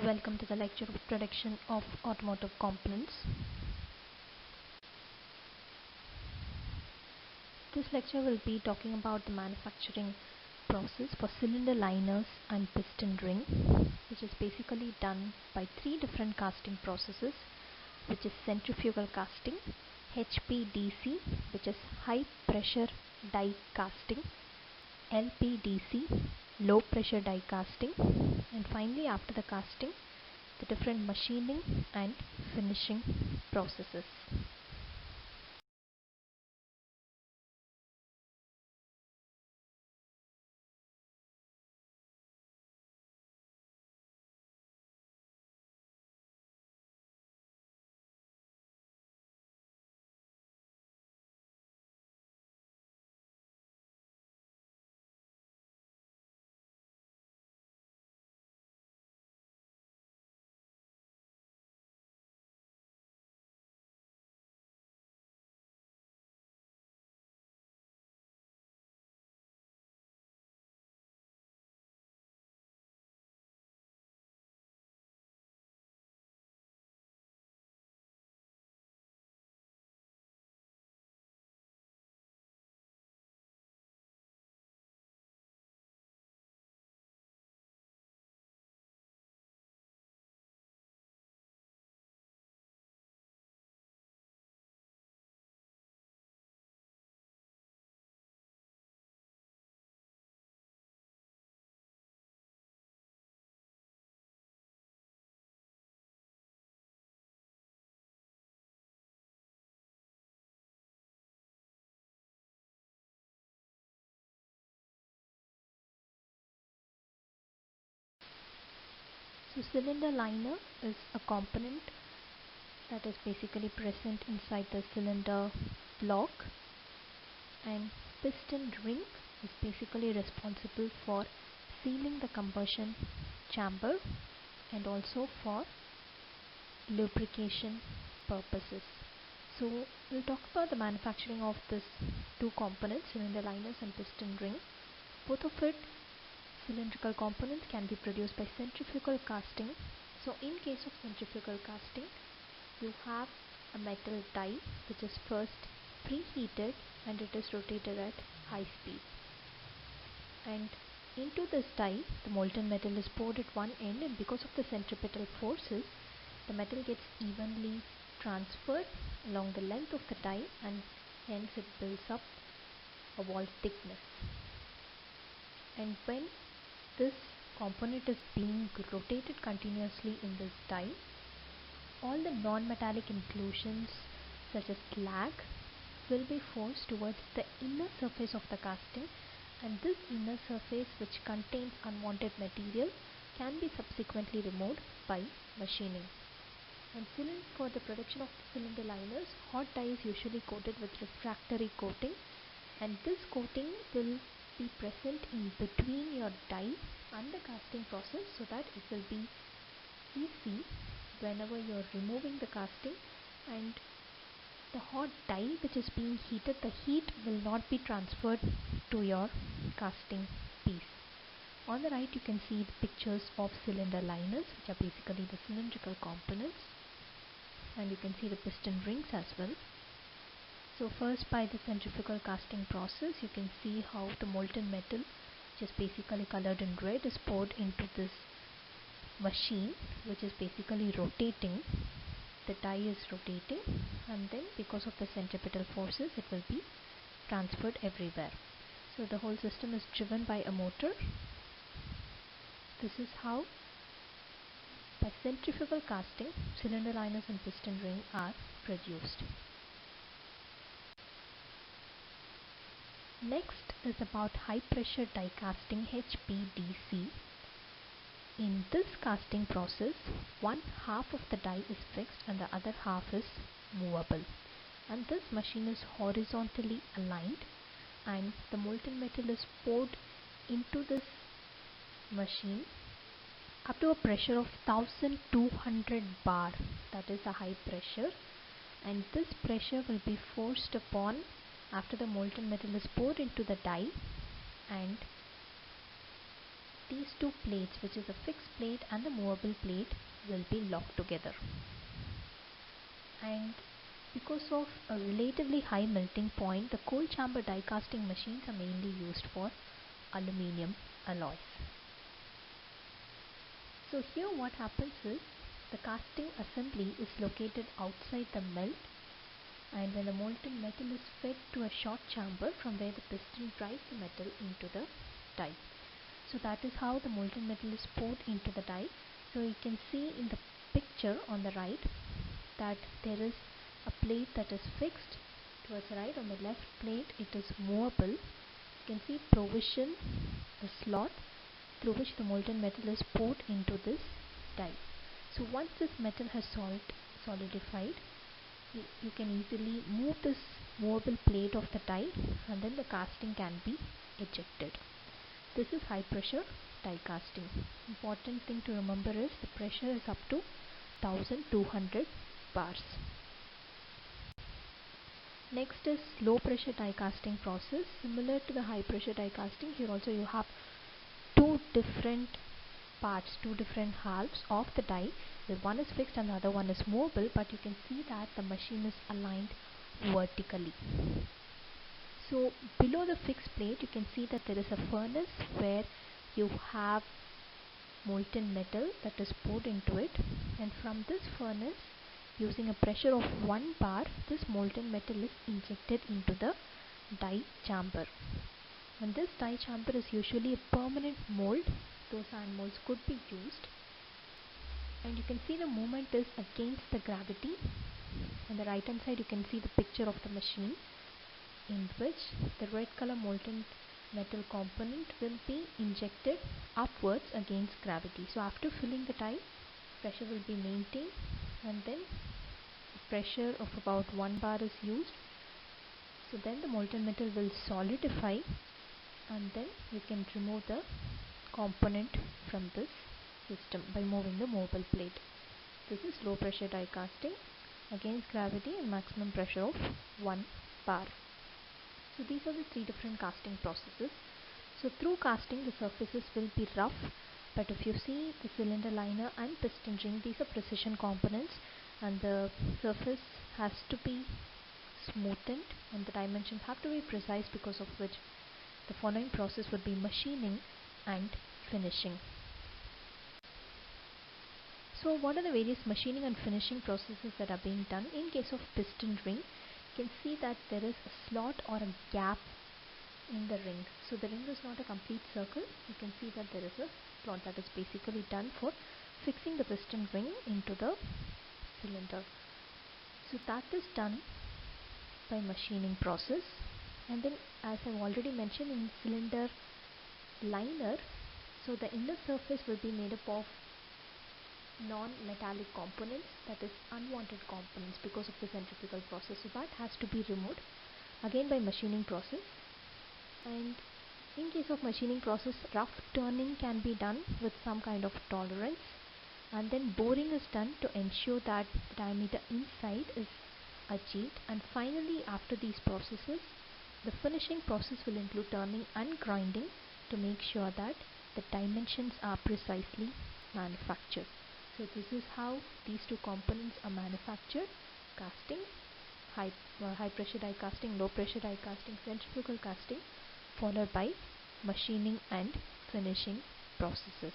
Welcome to the lecture of production of automotive components. This lecture will be talking about the manufacturing process for cylinder liners and piston ring, which is basically done by three different casting processes, which is centrifugal casting, HPDC, which is high pressure die casting, LPDC, low pressure die casting, and finally after the casting, the different machining and finishing processes. So cylinder liner is a component that is basically present inside the cylinder block, and piston ring is basically responsible for sealing the combustion chamber and also for lubrication purposes. So we'll talk about the manufacturing of these two components, cylinder liners and piston ring. Both of it, cylindrical components, can be produced by centrifugal casting. So in case of centrifugal casting, you have a metal die which is first preheated and it is rotated at high speed. And into this die, the molten metal is poured at one end, and because of the centripetal forces, the metal gets evenly transferred along the length of the die, and hence it builds up a wall thickness. And when this component is being rotated continuously in this die, all the non-metallic inclusions such as slag will be forced towards the inner surface of the casting, and this inner surface, which contains unwanted material, can be subsequently removed by machining. And for the production of cylinder liners, hot die is usually coated with refractory coating, and this coating will be present in between your die and the casting process, so that it will be easy whenever you are removing the casting, and the hot die which is being heated, the heat will not be transferred to your casting piece. On the right you can see the pictures of cylinder liners, which are basically the cylindrical components, and you can see the piston rings as well. So first, by the centrifugal casting process, you can see how the molten metal, which is basically colored in red, is poured into this machine, which is basically rotating. The die is rotating, and then because of the centripetal forces, it will be transferred everywhere. So the whole system is driven by a motor. This is how, by centrifugal casting, cylinder liners and piston ring are produced. Next is about high pressure die casting, HPDC. In this casting process, one half of the die is fixed and the other half is movable. And this machine is horizontally aligned, and the molten metal is poured into this machine up to a pressure of 1200 bar, that is a high pressure, and this pressure will be forced upon after the molten metal is poured into the die, and these two plates, which is a fixed plate and the movable plate, will be locked together. And because of a relatively high melting point, the cold chamber die casting machines are mainly used for aluminium alloys. So here what happens is the casting assembly is located outside the melt, and when the molten metal is fed to a short chamber from where the piston drives the metal into the die. So that is how the molten metal is poured into the die. So you can see in the picture on the right that there is a plate that is fixed towards the right. On the left plate it is movable. You can see provision, the slot through which the molten metal is poured into this die. So once this metal has solidified, you can easily move this movable plate of the die, and then the casting can be ejected. This is high pressure die casting. Important thing to remember is the pressure is up to 1200 bars. Next is low pressure die casting process. Similar to the high pressure die casting, here also you have two different parts, two different halves of the die. The one is fixed and the other one is movable, but you can see that the machine is aligned vertically. So below the fixed plate you can see that there is a furnace where you have molten metal that is poured into it, and from this furnace, using a pressure of 1 bar, this molten metal is injected into the die chamber. And this die chamber is usually a permanent mold. Those sand molds could be used, and you can see the movement is against the gravity. On the right hand side you can see the picture of the machine, in which the red color molten metal component will be injected upwards against gravity. So after filling the die, pressure will be maintained, and then pressure of about 1 bar is used. So then the molten metal will solidify, and then you can remove the component from this system by moving the movable plate. This is low pressure die casting against gravity and maximum pressure of 1 bar. So these are the three different casting processes. So through casting the surfaces will be rough, but if you see the cylinder liner and piston ring, these are precision components, and the surface has to be smoothened and the dimensions have to be precise, because of which the following process would be machining and finishing. So what are the various machining and finishing processes that are being done? In case of piston ring, you can see that there is a slot or a gap in the ring. So the ring is not a complete circle. You can see that there is a slot that is basically done for fixing the piston ring into the cylinder. So that is done by machining process. And then, as I've already mentioned, in cylinder liner, so the inner surface will be made up of non-metallic components, that is unwanted components, because of the centrifugal process. So that has to be removed again by machining process. And in case of machining process, rough turning can be done with some kind of tolerance, and then boring is done to ensure that the diameter inside is achieved. And finally, after these processes, the finishing process will include turning and grinding to make sure that the dimensions are precisely manufactured. So this is how these two components are manufactured: casting, high pressure die casting, low pressure die casting, centrifugal casting, followed by machining and finishing processes.